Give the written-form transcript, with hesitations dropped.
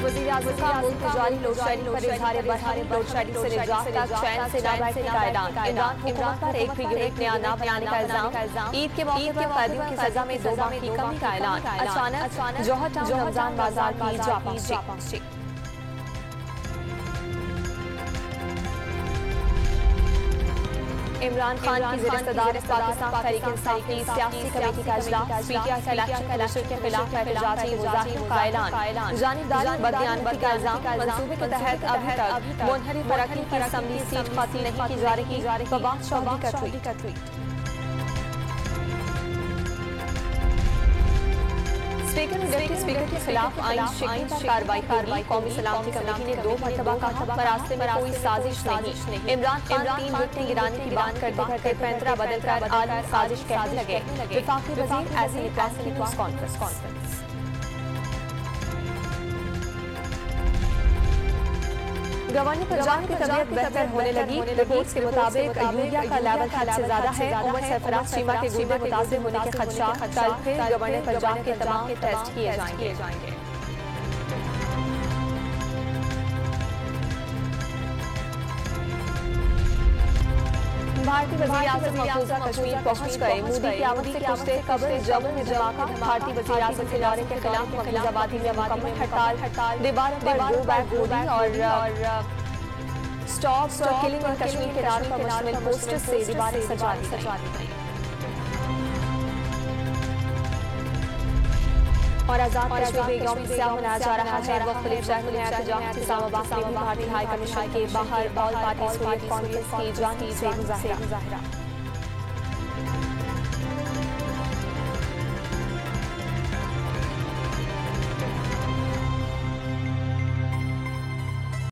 वज़ीर आज़म का मुल्क में जारी लोड शेडिंग पर इज़हार बरहमी, लोड शेडिंग से निजात तक चैन से न बैठने का ऐलान। इमरान हुकूमत पर एक भी यूनिट नया न बनाने का इल्जाम। ईद के मौके पर कैदियों की सजा में 2 माह की कमी का ऐलान। अचानक जौहर टाउन रमजान बाजार की जा पहुंची। इमरान खान की ज़िर-ए-सदारत पाकिस्तान तहरीक-ए-इंसाफ की सियासी कमेटी का इजलास। पीटीआई का इलेक्शन कमीशन के खिलाफ एहतजाजी मुज़ाहिरों का ऐलान। जानिबदारी बददियानती का इल्जाम। मंसूबे के तहत अभी तक मुनहरिफ अरकान की असेंबली सीट खाती नहीं की जा रही। फवाद चौधरी का ट्वीट। स्पीकर और डिप्टी स्पीकर के खिलाफ आईन शिकनी पर कार्रवाई होगी। कौमी सलामती कमेटी ने 2 मरतबा कहा, रास्ते में कोई साजिश नहीं। इमरान खान 3 विकेटें गिराने की बात करते करते पैंतरा बदलकर आलमी साजिश कहने लगे। वफाकी वज़ीर ऐसे निकासी न्यूज़ कॉन्फ्रेंस। गवर्नर पंजाब की तबीयत बेहतर होने लगी। रिपोर्ट्स के मुताबिक यूरिया का लेवल हद से ज्यादा है। उमर सरफराज चीमा के गुर्दे मुतासिर होने के खदशात। कल फिर गवर्नर पंजाब के तमाम टेस्ट किए जाएंगे। भारतीय वज़ीर आज़म मकबूजा कश्मीर पहुंच गए। मोदी की आमद से कुछ देर कबल जम्मू में धमाका। भारतीय वज़ीर आज़म के दौरे के खिलाफ मकबूजाबादी में मुकम्मल हड़ताल। दीवारों पर गो बैक मोदी और स्टॉप किलिंग इन कश्मीर के नारों पर मुश्तमिल पोस्टर से दीवारें सजा दी गई। और आजाद कश्मीर में यौम सियाह मनाया जा रहा है। मुख्तलिफ शहरों में एहतजाज। इस्लामाबाद में भी भारतीय हाई कमीशन के बाहर ऑल पार्टी कांफ्रेंस की जानिब से मुजाहिरा।